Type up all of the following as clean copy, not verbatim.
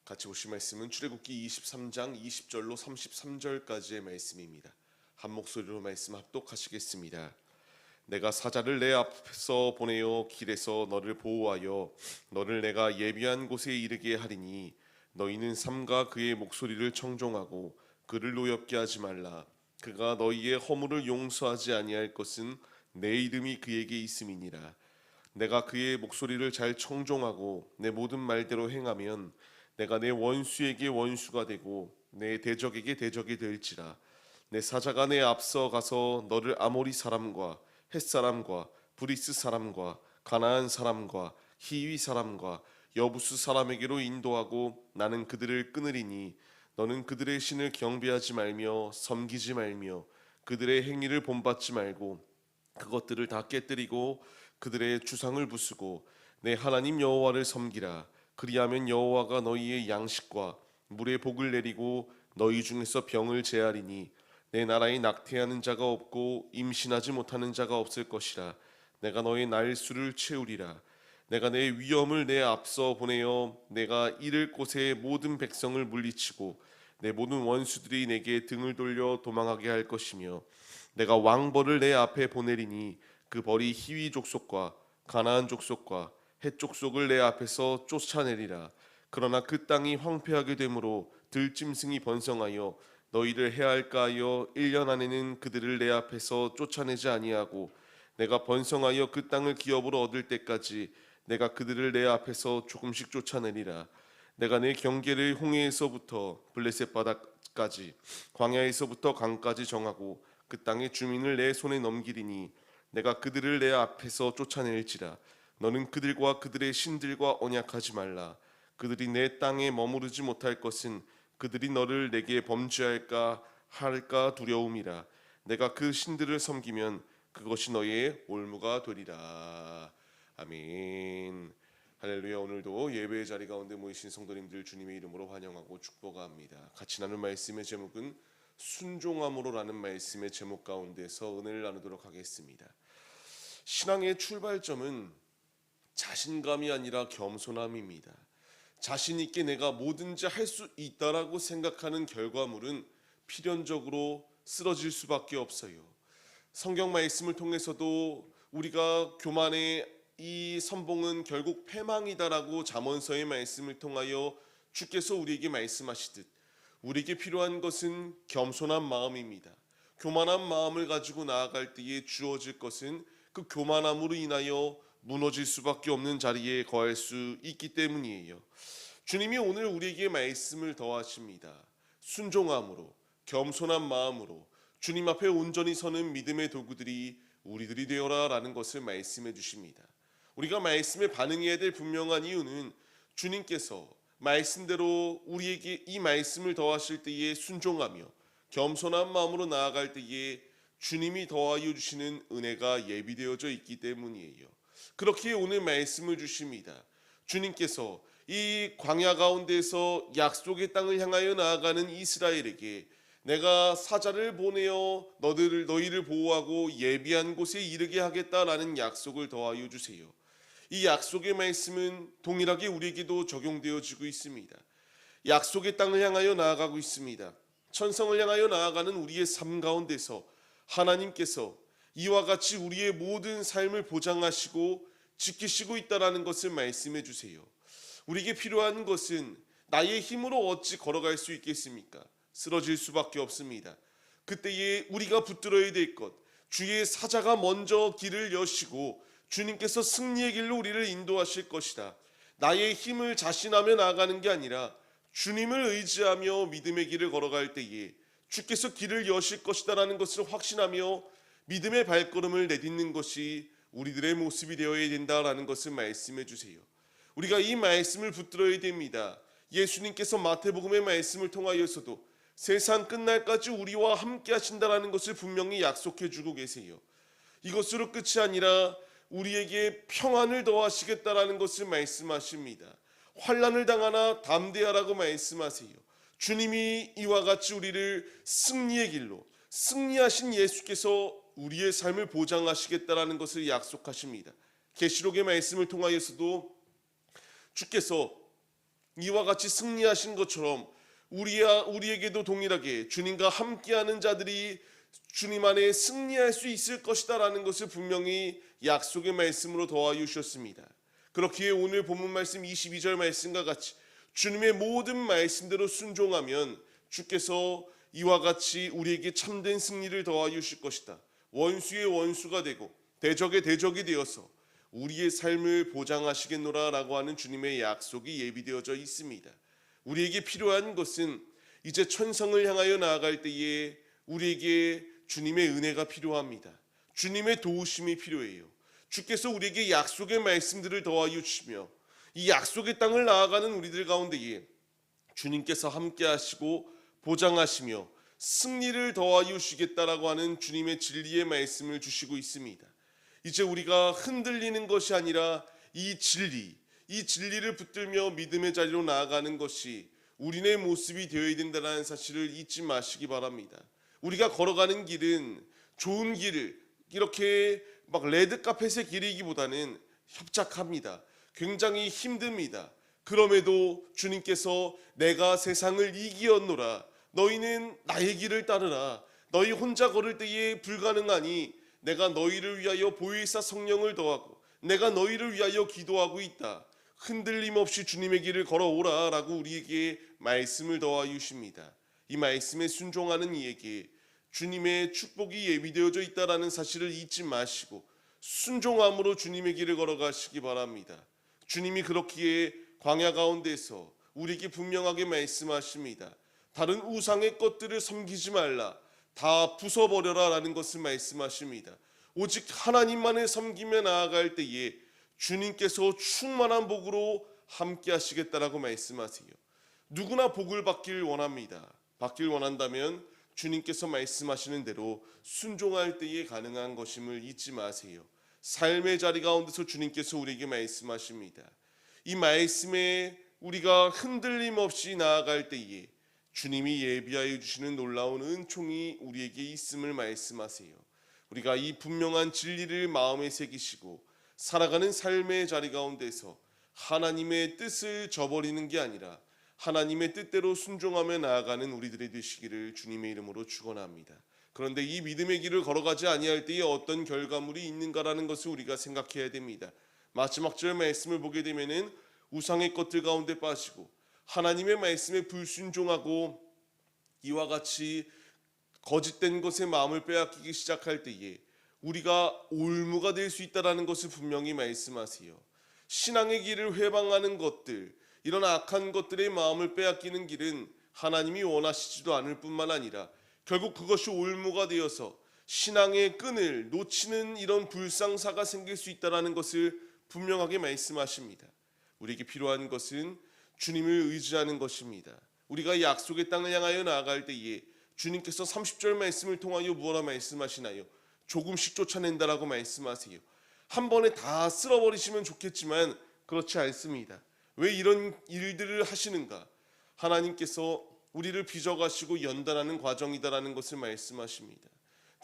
같이 보실 말씀은 출애굽기 23장 20절로 33절까지의 말씀입니다. 한 목소리로 말씀 합독하시겠습니다. 내가 사자를 내 앞에서 보내어 길에서 너를 보호하여 너를 내가 예비한 곳에 이르게 하리니 너희는 삼가 그의 목소리를 청종하고 그를 노엽게 하지 말라. 그가 너희의 허물을 용서하지 아니할 것은 내 이름이 그에게 있음이니라. 내가 그의 목소리를 잘 청종하고 내 모든 말대로 행하면 내가 내 원수에게 원수가 되고 내 대적에게 대적이 될지라. 내 사자가 내 앞서 가서 너를 아모리 사람과 헷 사람과 브리스 사람과 가나안 사람과 히위 사람과 여부스 사람에게로 인도하고 나는 그들을 끊으리니 너는 그들의 신을 경배하지 말며 섬기지 말며 그들의 행위를 본받지 말고 그것들을 다 깨뜨리고 그들의 주상을 부수고 내 하나님 여호와를 섬기라. 그리하면 여호와가 너희의 양식과 물의 복을 내리고 너희 중에서 병을 제하리니 내 나라에 낙태하는 자가 없고 임신하지 못하는 자가 없을 것이라. 내가 너의 날수를 채우리라. 내가 내 위엄을 내 앞서 보내어 내가 이를 곳의 모든 백성을 물리치고 내 모든 원수들이 내게 등을 돌려 도망하게 할 것이며 내가 왕벌을 내 앞에 보내리니 그 벌이 히위 족속과 가나안 족속과 헷 족속을 내 앞에서 쫓아내리라. 그러나 그 땅이 황폐하게 되므로 들짐승이 번성하여 너희를 해할까 하여 1년 안에는 그들을 내 앞에서 쫓아내지 아니하고 내가 번성하여 그 땅을 기업으로 얻을 때까지 내가 그들을 내 앞에서 조금씩 쫓아내리라. 내가 내 경계를 홍해에서부터 블레셋 바다까지 광야에서부터 강까지 정하고 그 땅의 주민을 내 손에 넘기리니 내가 그들을 내 앞에서 쫓아낼지라. 너는 그들과 그들의 신들과 언약하지 말라. 그들이 내 땅에 머무르지 못할 것은 그들이 너를 내게 범죄할까 할까 두려움이라. 내가 그 신들을 섬기면 그것이 너의 올무가 되리라. 아멘. 할렐루야. 오늘도 예배의 자리 가운데 모이신 성도님들 주님의 이름으로 환영하고 축복합니다. 같이 나눌 말씀의 제목은 순종함으로라는 말씀의 제목 가운데서 은혜를 나누도록 하겠습니다. 신앙의 출발점은 자신감이 아니라 겸손함입니다. 자신 있게 내가 뭐든지 할 수 있다라고 생각하는 결과물은 필연적으로 쓰러질 수밖에 없어요. 성경 말씀을 통해서도 우리가 교만의 이 선봉은 결국 패망이다라고 잠언서의 말씀을 통하여 주께서 우리에게 말씀하시듯 우리에게 필요한 것은 겸손한 마음입니다. 교만한 마음을 가지고 나아갈 때에 주어질 것은 그 교만함으로 인하여 무너질 수밖에 없는 자리에 거할 수 있기 때문이에요. 주님이 오늘 우리에게 말씀을 더하십니다. 순종함으로 겸손한 마음으로 주님 앞에 온전히 서는 믿음의 도구들이 우리들이 되어라 라는 것을 말씀해 주십니다. 우리가 말씀에 반응해야 될 분명한 이유는 주님께서 말씀대로 우리에게 이 말씀을 더하실 때에 순종하며 겸손한 마음으로 나아갈 때에 주님이 더하여 주시는 은혜가 예비되어져 있기 때문이에요. 그렇게 오늘 말씀을 주십니다. 주님께서 이 광야 가운데서 약속의 땅을 향하여 나아가는 이스라엘에게 내가 사자를 보내어 너희를 보호하고 예비한 곳에 이르게 하겠다라는 약속을 더하여 주세요. 이 약속의 말씀은 동일하게 우리에게도 적용되어지고 있습니다. 약속의 땅을 향하여 나아가고 있습니다. 천성을 향하여 나아가는 우리의 삶 가운데서 하나님께서 이와 같이 우리의 모든 삶을 보장하시고 지키시고 있다는 것을 말씀해 주세요. 우리에게 필요한 것은 나의 힘으로 어찌 걸어갈 수 있겠습니까? 쓰러질 수밖에 없습니다. 그때에 우리가 붙들어야 될 것, 주의 사자가 먼저 길을 여시고 주님께서 승리의 길로 우리를 인도하실 것이다. 나의 힘을 자신하며 나아가는 게 아니라 주님을 의지하며 믿음의 길을 걸어갈 때에 주께서 길을 여실 것이다라는 것을 확신하며 믿음의 발걸음을 내딛는 것이 우리들의 모습이 되어야 된다라는 것을 말씀해 주세요. 우리가 이 말씀을 붙들어야 됩니다. 예수님께서 마태복음의 말씀을 통하여서도 세상 끝날까지 우리와 함께 하신다라는 것을 분명히 약속해 주고 계세요. 이것으로 끝이 아니라 우리에게 평안을 더하시겠다라는 것을 말씀하십니다. 환난을 당하나 담대하라고 말씀하세요. 주님이 이와 같이 우리를 승리의 길로 승리하신 예수께서 우리의 삶을 보장하시겠다라는 것을 약속하십니다. 계시록의 말씀을 통하여서도 주께서 이와 같이 승리하신 것처럼 우리에게도 동일하게 주님과 함께하는 자들이 주님 안에 승리할 수 있을 것이다라는 것을 분명히 약속의 말씀으로 더하여 주셨습니다. 그렇기에 오늘 본문 말씀 22절 말씀과 같이 주님의 모든 말씀대로 순종하면 주께서 이와 같이 우리에게 참된 승리를 더하여 주실 것이다. 원수의 원수가 되고 대적의 대적이 되어서 우리의 삶을 보장하시겠노라 라고 하는 주님의 약속이 예비되어져 있습니다. 우리에게 필요한 것은 이제 천성을 향하여 나아갈 때에 우리에게 주님의 은혜가 필요합니다. 주님의 도우심이 필요해요. 주께서 우리에게 약속의 말씀들을 더하여 주시며 이 약속의 땅을 나아가는 우리들 가운데에 주님께서 함께 하시고 보장하시며 승리를 더하여 주시겠다라고 하는 주님의 진리의 말씀을 주시고 있습니다. 이제 우리가 흔들리는 것이 아니라 이 진리를 붙들며 믿음의 자리로 나아가는 것이 우리의 모습이 되어야 된다는 사실을 잊지 마시기 바랍니다. 우리가 걸어가는 길은 좋은 길을 이렇게 막 레드카펫의 길이기보다는 협착합니다. 굉장히 힘듭니다. 그럼에도 주님께서 내가 세상을 이기었노라 너희는 나의 길을 따르라 너희 혼자 걸을 때에 불가능하니 내가 너희를 위하여 보혜사 성령을 더하고 내가 너희를 위하여 기도하고 있다. 흔들림 없이 주님의 길을 걸어오라 라고 우리에게 말씀을 더하여 주십니다. 이 말씀에 순종하는 이에게 주님의 축복이 예비되어져 있다라는 사실을 잊지 마시고 순종함으로 주님의 길을 걸어가시기 바랍니다. 주님이 그렇기에 광야 가운데서 우리에게 분명하게 말씀하십니다. 다른 우상의 것들을 섬기지 말라. 다 부숴버려라 라는 것을 말씀하십니다. 오직 하나님만을 섬기며 나아갈 때에 주님께서 충만한 복으로 함께 하시겠다라고 말씀하세요. 누구나 복을 받길 원합니다. 받길 원한다면 주님께서 말씀하시는 대로 순종할 때에 가능한 것임을 잊지 마세요. 삶의 자리 가운데서 주님께서 우리에게 말씀하십니다. 이 말씀에 우리가 흔들림 없이 나아갈 때에 주님이 예비하여 주시는 놀라운 은총이 우리에게 있음을 말씀하세요. 우리가 이 분명한 진리를 마음에 새기시고 살아가는 삶의 자리 가운데서 하나님의 뜻을 저버리는 게 아니라 하나님의 뜻대로 순종하며 나아가는 우리들이 되시기를 주님의 이름으로 축원합니다. 그런데 이 믿음의 길을 걸어가지 아니할 때에 어떤 결과물이 있는가라는 것을 우리가 생각해야 됩니다. 마지막 절 말씀을 보게 되면은 우상의 것들 가운데 빠지고 하나님의 말씀에 불순종하고 이와 같이 거짓된 것에 마음을 빼앗기기 시작할 때에 우리가 올무가 될 수 있다는 것을 분명히 말씀하세요. 신앙의 길을 회방하는 것들, 이런 악한 것들의 마음을 빼앗기는 길은 하나님이 원하시지도 않을 뿐만 아니라 결국 그것이 올무가 되어서 신앙의 끈을 놓치는 이런 불상사가 생길 수 있다는 것을 분명하게 말씀하십니다. 우리에게 필요한 것은 주님을 의지하는 것입니다. 우리가 약속의 땅을 향하여 나아갈 때에 주님께서 30절 말씀을 통하여 무엇라 말씀하시나요? 조금씩 쫓아낸다라고 말씀하세요. 한 번에 다 쓸어버리시면 좋겠지만 그렇지 않습니다. 왜 이런 일들을 하시는가? 하나님께서 우리를 빚어가시고 연단하는 과정이다라는 것을 말씀하십니다.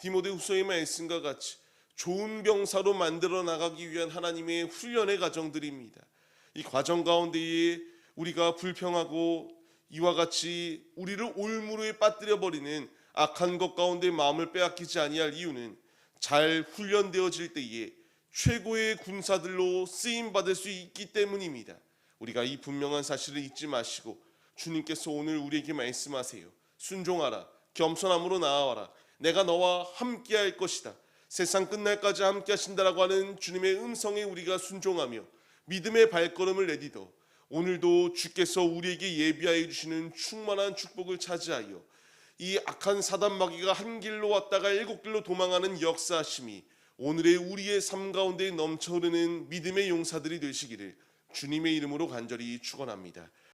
디모데후서의 말씀과 같이 좋은 병사로 만들어 나가기 위한 하나님의 훈련의 과정들입니다. 이 과정 가운데에 우리가 불평하고 이와 같이 우리를 올무로에 빠뜨려 버리는 악한 것 가운데 마음을 빼앗기지 아니할 이유는 잘 훈련되어질 때에 최고의 군사들로 쓰임 받을 수 있기 때문입니다. 우리가 이 분명한 사실을 잊지 마시고 주님께서 오늘 우리에게 말씀하세요. 순종하라. 겸손함으로 나아와라. 내가 너와 함께 할 것이다. 세상 끝날까지 함께 하신다라고 하는 주님의 음성에 우리가 순종하며 믿음의 발걸음을 내디뎌 오늘도 주께서 우리에게 예비하여 주시는 충만한 축복을 차지하여 이 악한 사단 마귀가 한 길로 왔다가 7길로 도망하는 역사하심이 오늘의 우리의 삶 가운데 넘쳐 흐르는 믿음의 용사들이 되시기를 주님의 이름으로 간절히 축원합니다.